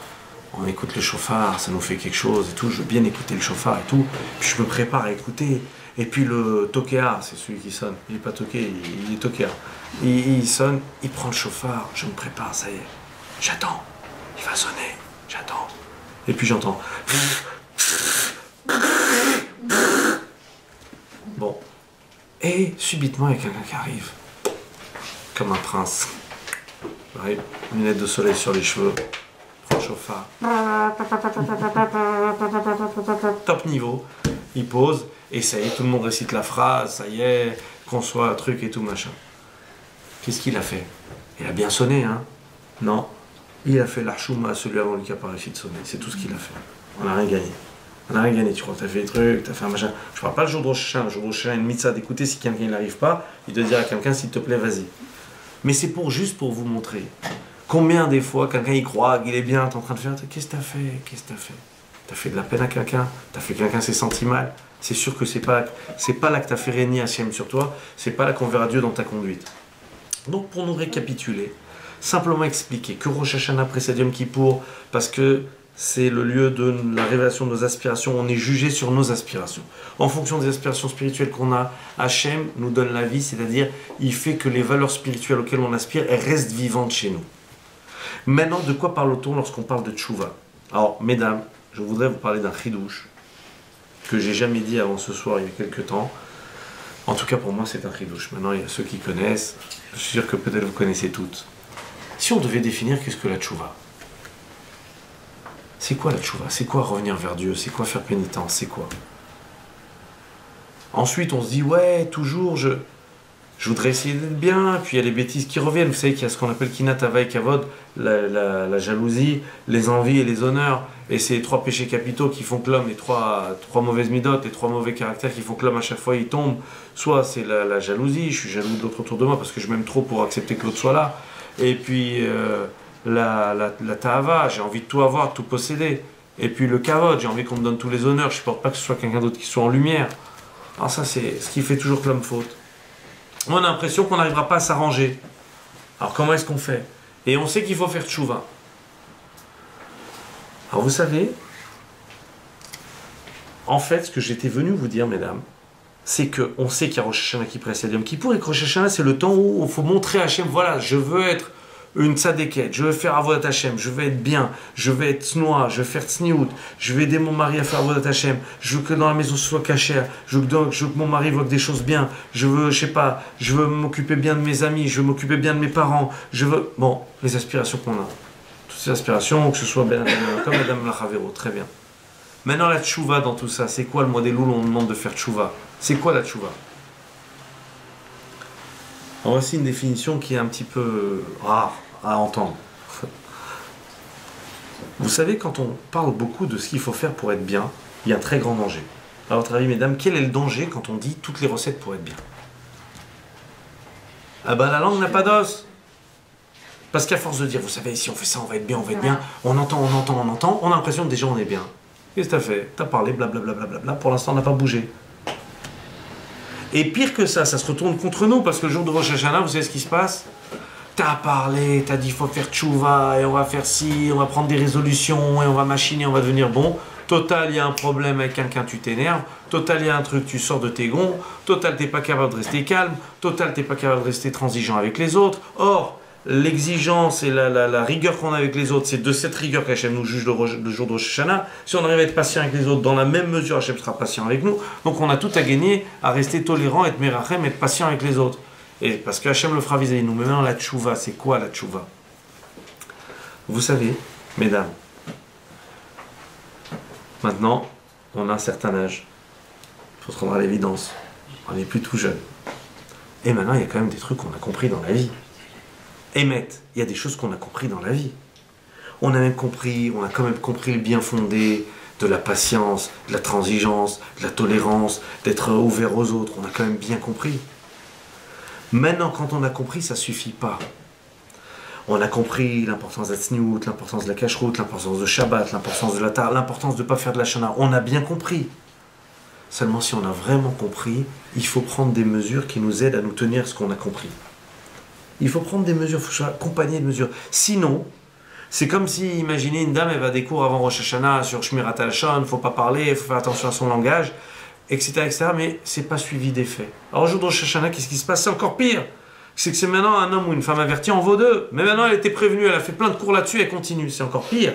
on écoute le chauffard, ça nous fait quelque chose et tout, je veux bien écouter le chauffard et tout. Puis je me prépare à écouter. Et puis le tokéa, c'est celui qui sonne, il n'est pas toqué, il est tokéa. Il sonne, il prend le chauffard, je me prépare, ça y est. J'attends, il va sonner, j'attends. Et puis j'entends. Bon. Et subitement, il y a quelqu'un qui arrive. Comme un prince. Ouais, lunettes de soleil sur les cheveux. Prend le chauffard. Top niveau. Il pose. Et ça y est, tout le monde récite la phrase. Ça y est, conçoit un truc et tout machin. Qu'est-ce qu'il a fait? Il a bien sonné, hein? Non. Il a fait l'archouma à celui avant lui qui n'a pas réussi de sonner. C'est tout ce qu'il a fait. On n'a rien gagné. On n'a rien gagné. Tu crois que tu as fait des trucs, tu as fait un machin. Je ne parle pas le jour de Rosh Hashanah. Le jour de Rosh Hashanah, une mitzvah d'écouter. Si quelqu'un n'arrive pas, il doit dire à quelqu'un s'il te plaît, vas-y. Mais c'est juste pour vous montrer. Combien des fois, quelqu'un y croit, qu'il est bien, tu es en train de faire. Qu'est-ce que tu as fait? Qu'est-ce que tu as fait? Tu as fait de la peine à quelqu'un? Tu as fait que quelqu'un s'est senti mal? C'est sûr que c'est pas là que tu as fait régner Hachem sur toi. C'est pas là qu'on verra Dieu dans ta conduite. Donc pour nous récapituler, simplement expliquer que Rosh Hashanah précède Yom Kippour parce que c'est le lieu de la révélation de nos aspirations. On est jugé sur nos aspirations. En fonction des aspirations spirituelles qu'on a, Hachem nous donne la vie, c'est-à-dire il fait que les valeurs spirituelles auxquelles on aspire, elles restent vivantes chez nous. Maintenant, de quoi parle-t-on lorsqu'on parle de tchouva? Alors, mesdames, je voudrais vous parler d'un chidouche que j'ai jamais dit avant ce soir, il y a quelques temps. En tout cas, pour moi, c'est un chidouche. Maintenant, il y a ceux qui connaissent. Je suis sûr que peut-être vous connaissez toutes. Si on devait définir qu'est-ce que la tchouva, c'est quoi la tchouva? C'est quoi revenir vers Dieu? C'est quoi faire pénitence? C'est quoi? Ensuite, on se dit, ouais, toujours, je voudrais essayer d'être bien, puis il y a les bêtises qui reviennent. Vous savez qu'il y a ce qu'on appelle kinat hava et kavod, la jalousie, les envies et les honneurs. Et c'est les 3 péchés capitaux qui font que l'homme, les trois mauvaises midotes, les 3 mauvais caractères qui font que l'homme, à chaque fois, il tombe. Soit c'est la jalousie, je suis jaloux de l'autre autour de moi parce que je m'aime trop pour accepter que l'autre soit là. Et puis la ta'ava, j'ai envie de tout avoir, de tout posséder. Et puis le kavod, j'ai envie qu'on me donne tous les honneurs, je ne supporte pas que ce soit quelqu'un d'autre qui soit en lumière. Alors ça, c'est ce qui fait toujours que l'homme faute. On a l'impression qu'on n'arrivera pas à s'arranger. Alors comment est-ce qu'on fait? Et on sait qu'il faut faire tchouva. Alors vous savez, en fait, ce que j'étais venu vous dire, mesdames, c'est qu'on sait qu'il y a Rosh Hashanah qui précède Yom Kippour et que Rosh Hashanah, c'est le temps où il faut montrer à Hachem, voilà, je veux être une tzadéket, je veux faire avodat Hachem, je veux être bien, je veux être tsnoa, je veux faire tsniout, je veux aider mon mari à faire avodat Hachem, je veux que dans la maison ce soit cachère, je veux que mon mari voit que des choses bien, je veux, je sais pas, je veux m'occuper bien de mes amis, je veux m'occuper bien de mes parents, je veux... Bon, les aspirations qu'on a. Toutes ces aspirations, que ce soit comme Madame Lachavero, très bien. Maintenant, la tchouva dans tout ça, c'est quoi le mois des louls, on nous demande de faire tchouva? C'est quoi la tchouva? Alors, voici une définition qui est un petit peu rare à entendre. Vous savez, quand on parle beaucoup de ce qu'il faut faire pour être bien, il y a un très grand danger. À votre avis, mesdames, quel est le danger quand on dit toutes les recettes pour être bien? Ah ben la langue n'a pas d'os. Parce qu'à force de dire, vous savez, si on fait ça, on va être bien, on va être bien, on entend, on a l'impression que déjà on est bien. Qu'est-ce que t'as fait? T'as parlé, blablabla, pour l'instant on n'a pas bougé. Et pire que ça se retourne contre nous, parce que le jour de Rosh Hashanah, vous savez ce qui se passe? T'as parlé, t'as dit il faut faire tchouva, et on va faire ci, on va prendre des résolutions, et on va machiner, on va devenir bon. Total, il y a un problème avec quelqu'un, tu t'énerves. Total, il y a un truc, tu sors de tes gonds. Total, t'es pas capable de rester calme. Total, t'es pas capable de rester transigeant avec les autres. Or, l'exigence et la rigueur qu'on a avec les autres, c'est de cette rigueur qu'Hachem nous juge le jour de Rosh Hashanah. Si on arrive à être patient avec les autres, dans la même mesure, Hachem sera patient avec nous. Donc on a tout à gagner à rester tolérant, être merachem, être patient avec les autres. Et parce que Hachem le fera vis-à-vis de nous. Mais maintenant, la tchouva, c'est quoi la tchouva? Vous savez, mesdames, maintenant, on a un certain âge. Il faut se rendre à l'évidence. On n'est plus tout jeune. Et maintenant, il y a quand même des trucs qu'on a compris dans la vie. Émet, il y a des choses qu'on a compris dans la vie. On a quand même compris le bien fondé de la patience, de la transigence, de la tolérance, d'être ouvert aux autres. On a quand même bien compris. Maintenant, quand on a compris, ça ne suffit pas. On a compris l'importance de la tsniout, l'importance de la cacheroute, l'importance de Shabbat, l'importance de la tar, l'importance de ne pas faire de la shana. On a bien compris. Seulement, si on a vraiment compris, il faut prendre des mesures qui nous aident à nous tenir ce qu'on a compris. Il faut prendre des mesures, il faut accompagner de mesures. Sinon, c'est comme si, imaginez, une dame, elle va à des cours avant Rosh Hashanah sur Shmirat al-Shon, il ne faut pas parler, il faut faire attention à son langage, etc. mais ce n'est pas suivi des faits. Alors, au jour de Rosh Hashanah, qu'est-ce qui se passe? C'est encore pire. C'est que c'est maintenant un homme ou une femme avertie en vaut deux. Mais maintenant, elle était prévenue, elle a fait plein de cours là-dessus, elle continue. C'est encore pire.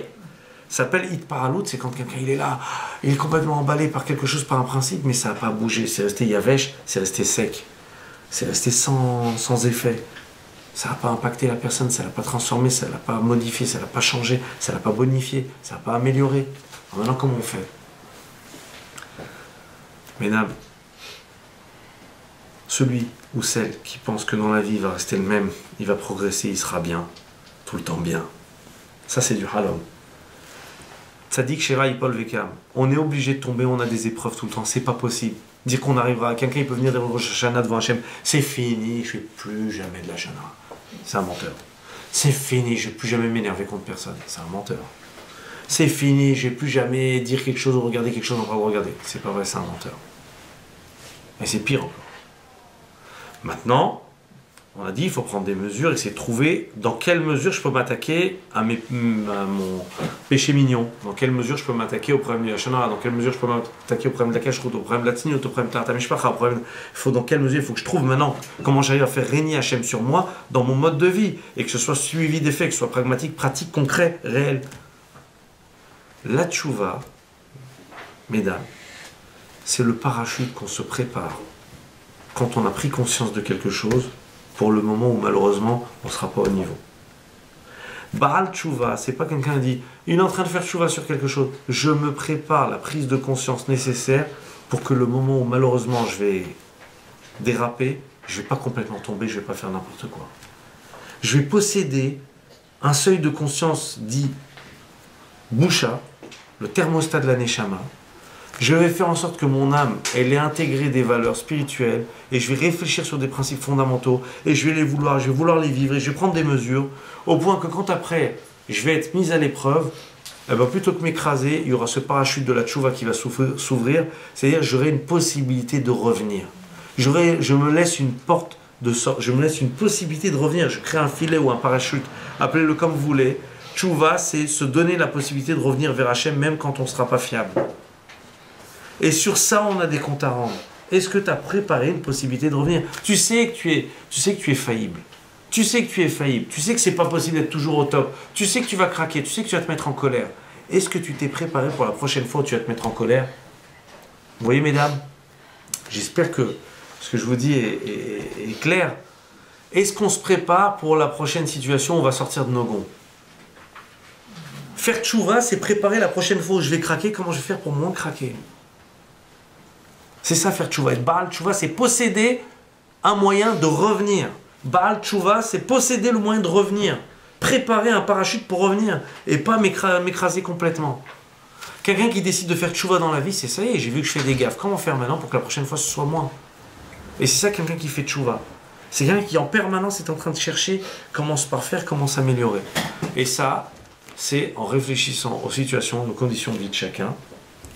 Ça s'appelle Hit Paralout, c'est quand quelqu'un il est là, il est complètement emballé par quelque chose, par un principe, mais ça n'a pas bougé. C'est resté yavesh, c'est resté sec. C'est resté sans effet. Ça n'a pas impacté la personne, ça ne l'a pas transformé, ça ne l'a pas modifié, ça ne l'a pas changé, ça ne l'a pas bonifié, ça ne l'a pas amélioré. Alors maintenant, comment on fait? Mesdames, celui ou celle qui pense que dans la vie il va rester le même, il va progresser, il sera bien, tout le temps bien. Ça c'est du halom. Tzadik Sheva Yipol Vekam. On est obligé de tomber, on a des épreuves tout le temps, c'est pas possible. Dire qu'on arrivera, quelqu'un il peut venir devant Rosh Hashanah devant Hachem, c'est fini, je ne fais plus jamais de la Shana. C'est un menteur. C'est fini, je ne vais plus jamais m'énerver contre personne. C'est un menteur. C'est fini, je ne vais plus jamais dire quelque chose ou regarder quelque chose, on va le regarder. C'est pas vrai, c'est un menteur. Et c'est pire encore. Maintenant, on a dit, il faut prendre des mesures, essayer de trouver dans quelle mesure je peux m'attaquer à mon péché mignon, dans quelle mesure je peux m'attaquer au problème de la Shana, dans quelle mesure je peux m'attaquer au problème de la Kashrut, au problème de la Tzniut, au problème de la Tamishpacha, dans quelle mesure il faut que je trouve maintenant comment j'arrive à faire régner Hachem sur moi dans mon mode de vie, et que ce soit suivi d'effets, que ce soit pragmatique, pratique, concret, réel. La tchouva, mesdames, c'est le parachute qu'on se prépare quand on a pris conscience de quelque chose pour le moment où malheureusement on ne sera pas au niveau. Baal tchouva, c'est pas quelqu'un qui dit il est en train de faire tchouva sur quelque chose, je me prépare la prise de conscience nécessaire pour que le moment où malheureusement je vais déraper, je ne vais pas complètement tomber, je ne vais pas faire n'importe quoi. Je vais posséder un seuil de conscience dit boucha, le thermostat de la neshama. Je vais faire en sorte que mon âme, elle ait intégré des valeurs spirituelles et je vais réfléchir sur des principes fondamentaux et je vais vouloir les vivre et je vais prendre des mesures au point que quand après je vais être mise à l'épreuve, eh ben, plutôt que m'écraser, il y aura ce parachute de la tchouva qui va s'ouvrir, c'est-à-dire j'aurai une possibilité de revenir. Je me laisse une porte de sorte, je me laisse une possibilité de revenir, je crée un filet ou un parachute, appelez-le comme vous voulez. Tchouva, c'est se donner la possibilité de revenir vers Hachem même quand on ne sera pas fiable. Et sur ça, on a des comptes à rendre. Est-ce que tu as préparé une possibilité de revenir? Tu sais que tu es faillible. Tu sais que tu es faillible. Tu sais que c'est pas possible d'être toujours au top. Tu sais que tu vas craquer. Tu sais que tu vas te mettre en colère. Est-ce que tu t'es préparé pour la prochaine fois où tu vas te mettre en colère? Vous voyez, mesdames? J'espère que ce que je vous dis est clair. Est-ce qu'on se prépare pour la prochaine situation où on va sortir de nos gonds? Faire tchouva, c'est préparer la prochaine fois où je vais craquer. Comment je vais faire pour moins craquer? C'est ça faire tchouva. Et Baal tchouva, c'est posséder un moyen de revenir. Baal tchouva, c'est posséder le moyen de revenir. Préparer un parachute pour revenir et pas m'écraser complètement. Quelqu'un qui décide de faire tchouva dans la vie, c'est ça y est, j'ai vu que je fais des gaffes. Comment faire maintenant pour que la prochaine fois ce soit moi? Et c'est ça quelqu'un qui fait tchouva. C'est quelqu'un qui en permanence est en train de chercher comment se parfaire, comment s'améliorer. Et ça, c'est en réfléchissant aux situations, aux conditions de vie de chacun,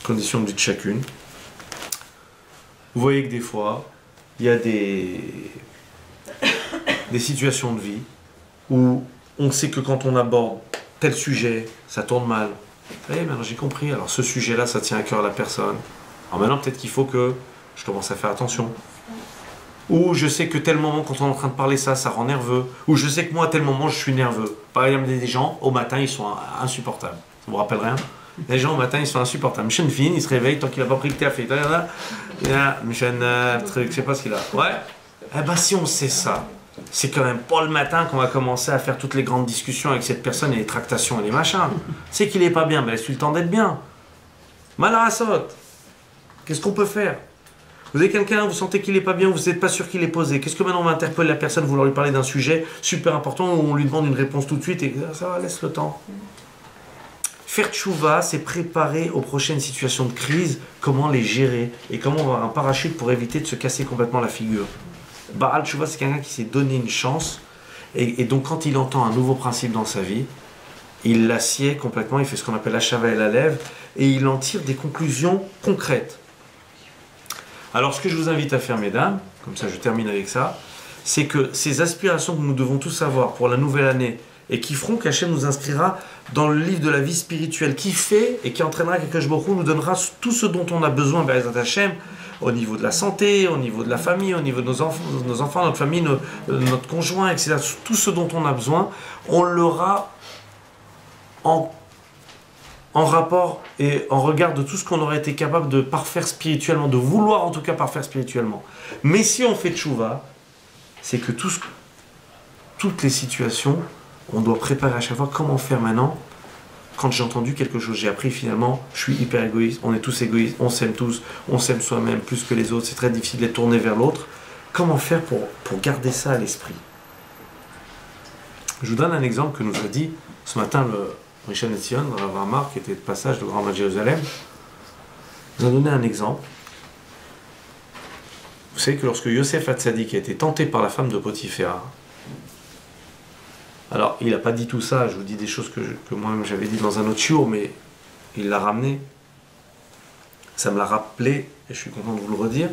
conditions de vie de chacune. Vous voyez que des fois, il y a des situations de vie où on sait que quand on aborde tel sujet, ça tourne mal. Vous voyez, maintenant j'ai compris. Alors ce sujet-là, ça tient à cœur à la personne. Alors maintenant, peut-être qu'il faut que je commence à faire attention. Ou je sais que tel moment, quand on est en train de parler ça rend nerveux. Ou je sais que moi, à tel moment, je suis nerveux. Par exemple, des gens, au matin, ils sont insupportables. Ça vous rappelle rien? Les gens, au matin, ils sont insupportables. Michel Fin, il se réveille tant qu'il n'a pas pris le café. Il y a Michel, truc, je sais pas ce qu'il a. Ouais. Eh ben, si on sait ça, c'est quand même pas le matin qu'on va commencer à faire toutes les grandes discussions avec cette personne et les tractations et les machins. C'est qu'il est pas bien, mais laisse-lui le temps d'être bien. Malarasot. Qu'est-ce qu'on peut faire? Vous avez quelqu'un, vous sentez qu'il n'est pas bien, vous n'êtes pas sûr qu'il est posé. Qu'est-ce que maintenant on va interpeller la personne, vouloir lui parler d'un sujet super important où on lui demande une réponse tout de suite et ça va, laisse le temps. Faire tchouva, c'est préparer aux prochaines situations de crise, comment les gérer et comment avoir un parachute pour éviter de se casser complètement la figure. Baal tchouva, c'est quelqu'un qui s'est donné une chance et donc quand il entend un nouveau principe dans sa vie, il l'assied complètement, il fait ce qu'on appelle la shava et la lève et il en tire des conclusions concrètes. Alors ce que je vous invite à faire, mesdames, comme ça je termine avec ça, c'est que ces aspirations que nous devons tous avoir pour la nouvelle année et qui feront qu'Hachem nous inscrira dans le livre de la vie spirituelle, qui fait et qui entraînera qu'Akadosh Baruch Hu nous donnera tout ce dont on a besoin, Be'ezrat Hachem, au niveau de la santé, au niveau de la famille, au niveau de nos enfants, notre famille, notre conjoint, etc. Tout ce dont on a besoin, on l'aura en rapport et en regard de tout ce qu'on aurait été capable de parfaire spirituellement, de vouloir en tout cas parfaire spirituellement. Mais si on fait tchouva, c'est que toutes les situations, on doit préparer à chaque fois comment faire maintenant. Quand j'ai entendu quelque chose, j'ai appris finalement, je suis hyper égoïste, on est tous égoïstes, on s'aime tous, on s'aime soi-même plus que les autres, c'est très difficile d'être tourné vers l'autre. Comment faire pour garder ça à l'esprit? Je vous donne un exemple que nous a dit ce matin le Rishon LeZion, Rav Amar, qui était de passage de Grand Mat Jérusalem, nous a donné un exemple. Vous savez que lorsque Yosef Hatzadik a été tenté par la femme de Potiphera, alors il n'a pas dit tout ça, je vous dis des choses que moi-même j'avais dit dans un autre shiur, mais il l'a ramené. Ça me l'a rappelé, et je suis content de vous le redire.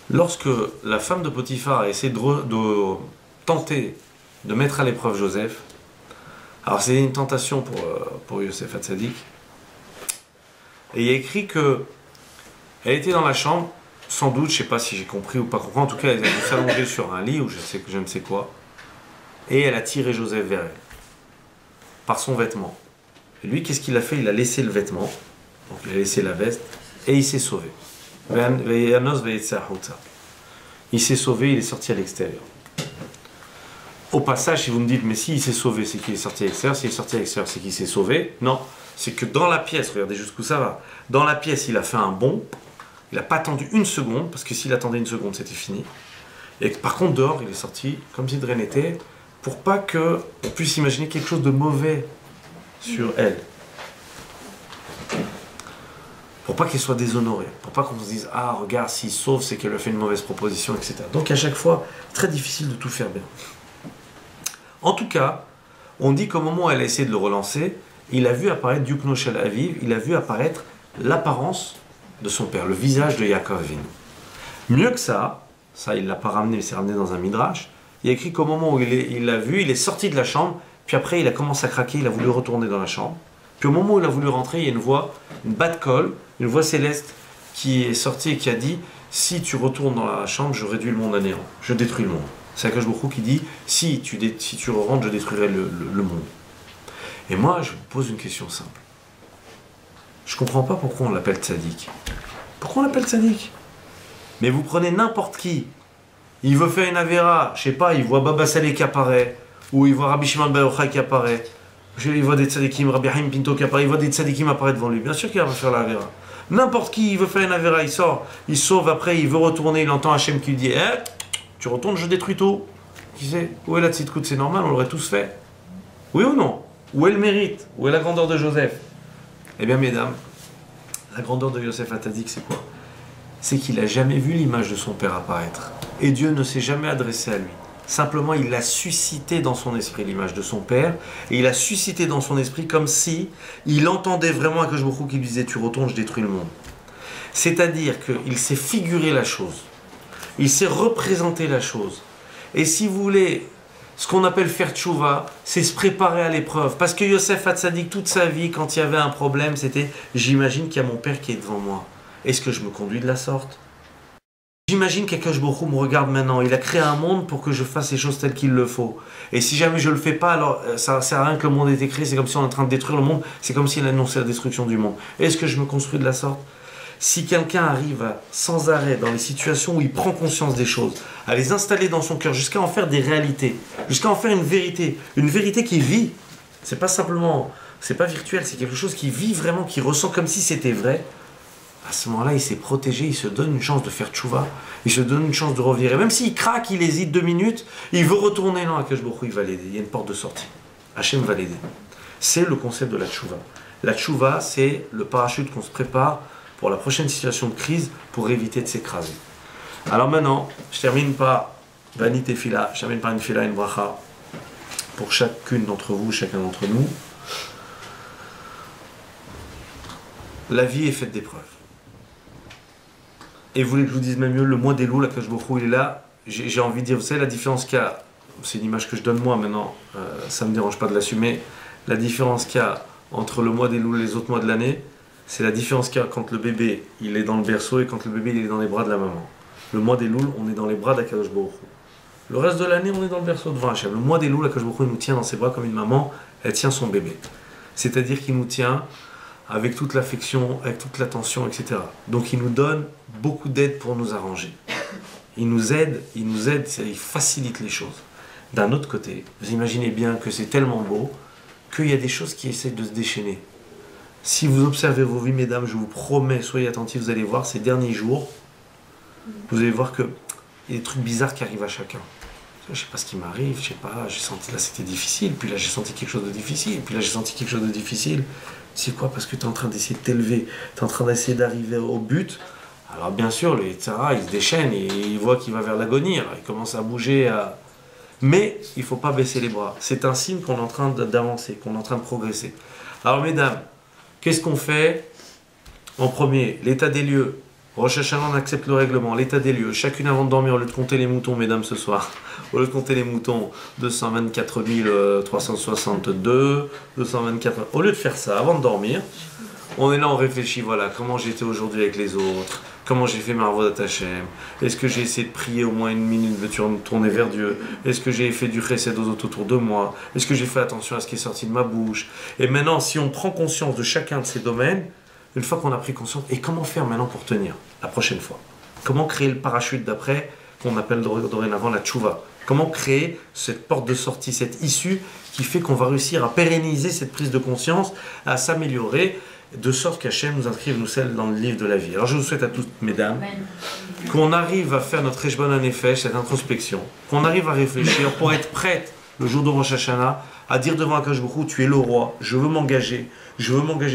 Lorsque la femme de Potiphar a essayé de tenter de mettre à l'épreuve Joseph, alors c'est une tentation pour Yosef Hatzadik, et il y a écrit que elle était dans la chambre, sans doute, je ne sais pas si j'ai compris ou pas compris, en tout cas elle était s'allonger sur un lit ou je ne sais quoi, et elle a tiré Joseph vers elle, par son vêtement. Et lui, qu'est-ce qu'il a fait? Il a laissé le vêtement, donc il a laissé la veste, et il s'est sauvé. Il s'est sauvé, il est sorti à l'extérieur. Au passage, si vous me dites, mais si il s'est sauvé, c'est qu'il est sorti à l'extérieur, s'il est sorti à l'extérieur, c'est qu'il s'est sauvé. Non, c'est que dans la pièce, regardez jusqu'où ça va, dans la pièce, il a fait un bond, il n'a pas attendu une seconde, parce que s'il attendait une seconde, c'était fini. Et par contre, dehors, il est sorti, comme si de rien n'était, pour pas qu'on puisse imaginer quelque chose de mauvais sur elle. Pour pas qu'elle soit déshonorée, pour pas qu'on se dise ah regarde s'il se sauve c'est qu'elle a fait une mauvaise proposition, etc. Donc à chaque fois, très difficile de tout faire bien. En tout cas, on dit qu'au moment où elle a essayé de le relancer, il a vu apparaître Yukno Shel Aviv, il a vu apparaître l'apparence de son père, le visage de Yaakov Avinu. Mieux que ça il l'a pas ramené, mais c'est ramené dans un midrash, il y a écrit qu'au moment où il l'a vu, il est sorti de la chambre, puis après il a commencé à craquer, il a voulu retourner dans la chambre. Puis au moment où il a voulu rentrer, il y a une voix, une bat-colle, une voix céleste qui est sortie et qui a dit « Si tu retournes dans la chambre, je réduis le monde à néant, je détruis le monde. » C'est Akash Baruch Hu qui dit « Si tu rentres, je détruirai le monde. » Et moi, je vous pose une question simple. Je ne comprends pas pourquoi on l'appelle tzaddik. Pourquoi on l'appelle tzaddik? Mais vous prenez n'importe qui. Il veut faire une avéra, je sais pas, il voit Baba Saleh qui apparaît, ou il voit Rabbi Shimon Bar Yochai qui apparaît. Il voit des tzadikim, Rabbi Haim Pinto qui apparaît, il voit des tzadikim apparaître devant lui. Bien sûr qu'il va faire la avéra. N'importe qui, il veut faire une avéra, il sort, il sauve, après il veut retourner, il entend Hachem qui lui dit tu retournes, je détruis tout. Qui sait? Où est la tzidkout? C'est normal, on l'aurait tous fait. Oui ou non? Où est le mérite? Où est la grandeur de Joseph? Eh bien, mesdames, la grandeur de Yosef Hatzadik, c'est quoi? C'est qu'il n'a jamais vu l'image de son père apparaître. Et Dieu ne s'est jamais adressé à lui. Simplement, il a suscité dans son esprit l'image de son père, et il a suscité dans son esprit comme si il entendait vraiment Akash Baruch Hu qui lui disait « Tu retournes, je détruis le monde ». C'est-à-dire qu'il s'est figuré la chose, il s'est représenté la chose. Et si vous voulez, ce qu'on appelle faire tchouva, c'est se préparer à l'épreuve. Parce que Yosef Hatzadik, toute sa vie, quand il y avait un problème, c'était « J'imagine qu'il y a mon père qui est devant moi. Est-ce que je me conduis de la sorte ?» J'imagine qu'Akash Baruch Hu me regarde maintenant. Il a créé un monde pour que je fasse les choses telles qu'il le faut. Et si jamais je ne le fais pas, alors ça ne sert à rien que le monde ait été créé. C'est comme si on est en train de détruire le monde. C'est comme s'il annonçait la destruction du monde. Est-ce que je me construis de la sorte? Si quelqu'un arrive sans arrêt dans les situations où il prend conscience des choses, à les installer dans son cœur, jusqu'à en faire des réalités, jusqu'à en faire une vérité qui vit, c'est pas simplement, c'est pas virtuel, c'est quelque chose qui vit vraiment, qui ressent comme si c'était vrai. À ce moment-là, il s'est protégé, il se donne une chance de faire tchouva, il se donne une chance de revenir. Et même s'il craque, il hésite 2 minutes, il veut retourner, non, Akash Baruch Hu, il va l'aider. Il y a une porte de sortie. Hachem va l'aider. C'est le concept de la tchouva. La tchouva, c'est le parachute qu'on se prépare pour la prochaine situation de crise pour éviter de s'écraser. Alors maintenant, je termine par Bani Tefila, je termine par une fila, une bracha pour chacune d'entre vous, chacun d'entre nous. La vie est faite d'épreuves. Et vous voulez que je vous dise même mieux, le mois des loups, la Akash Baruch Hu, il est là. J'ai envie de dire, vous savez la différence qu'il y a, c'est une image que je donne moi maintenant, ça ne me dérange pas de l'assumer, la différence qu'il y a entre le mois des loups et les autres mois de l'année, c'est la différence qu'il y a quand le bébé il est dans le berceau et quand le bébé il est dans les bras de la maman. Le mois des loups, on est dans les bras d'Akash Baruch Hu. Le reste de l'année, on est dans le berceau devant Hachem. Le mois des loups, l'Akash Baruch Hu nous tient dans ses bras comme une maman, elle tient son bébé. C'est-à-dire qu'il nous tient avec toute l'affection, avec toute l'attention, etc. Donc il nous donne beaucoup d'aide pour nous arranger. Il nous aide, il facilite les choses. D'un autre côté, vous imaginez bien que c'est tellement beau qu'il y a des choses qui essaient de se déchaîner. Si vous observez vos vies, mesdames, je vous promets, soyez attentifs, vous allez voir ces derniers jours, vous allez voir qu'il y a des trucs bizarres qui arrivent à chacun. Je ne sais pas ce qui m'arrive, je sais pas, j'ai senti là c'était difficile, puis là j'ai senti quelque chose de difficile, puis là j'ai senti quelque chose de difficile. C'est quoi? Parce que tu es en train d'essayer de t'élever, tu es en train d'essayer d'arriver au but. Alors bien sûr, le Yetzirah, il se déchaîne, et il voit qu'il va vers l'agonie, alors il commence à bouger, mais il ne faut pas baisser les bras. C'est un signe qu'on est en train d'avancer, qu'on est en train de progresser. Alors mesdames, qu'est-ce qu'on fait? En premier, l'état des lieux. Rosh Hashanah, on accepte le règlement, l'état des lieux. Chacune avant de dormir, au lieu de compter les moutons, mesdames, ce soir, au lieu de compter les moutons, 224 362, 224... Au lieu de faire ça, avant de dormir, on est là, on réfléchit, voilà, comment j'étais aujourd'hui avec les autres, comment j'ai fait ma avodat Hashem, est-ce que j'ai essayé de prier au moins une minute, de tourner vers Dieu, est-ce que j'ai fait du chesed aux autres autour de moi, est-ce que j'ai fait attention à ce qui est sorti de ma bouche. Et maintenant, si on prend conscience de chacun de ces domaines, une fois qu'on a pris conscience, et comment faire maintenant pour tenir la prochaine fois? Comment créer le parachute d'après, qu'on appelle dorénavant la tchouva? Comment créer cette porte de sortie, cette issue qui fait qu'on va réussir à pérenniser cette prise de conscience, à s'améliorer, de sorte qu'Hachem nous inscrive, nous scelle dans le livre de la vie. Alors je vous souhaite à toutes, mesdames, qu'on arrive à faire notre Eshbon Hanefesh, cette introspection, qu'on arrive à réfléchir pour être prête le jour de Rosh Hashanah, à dire devant Akadosh Baruch Hu, tu es le roi, je veux m'engager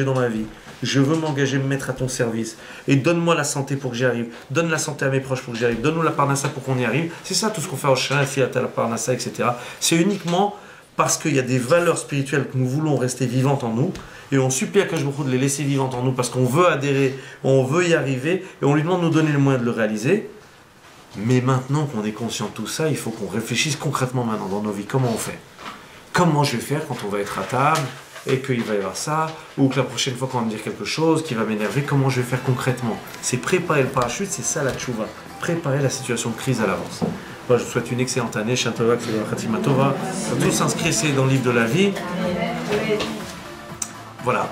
dans ma vie, je veux m'engager, me mettre à ton service, et donne-moi la santé pour que j'y arrive, donne la santé à mes proches pour que j'y arrive, donne-nous la parnassa pour qu'on y arrive. C'est ça tout ce qu'on fait au Shana, la parnassa, etc. C'est uniquement parce qu'il y a des valeurs spirituelles que nous voulons rester vivantes en nous, et on supplie à Akadosh Baruch Hu de les laisser vivantes en nous, parce qu'on veut adhérer, on veut y arriver, et on lui demande de nous donner le moyen de le réaliser. Mais maintenant qu'on est conscient de tout ça, il faut qu'on réfléchisse concrètement maintenant dans nos vies. Comment on fait? Comment je vais faire quand on va être à table et qu'il va y avoir ça, ou que la prochaine fois qu'on va me dire quelque chose qui va m'énerver, comment je vais faire concrètement? C'est préparer le parachute, c'est ça la tchouva. Préparer la situation de crise à l'avance. Moi, je vous souhaite une excellente année. Shantova, Khatima Tova. Tous inscrits dans le livre de la vie. Voilà.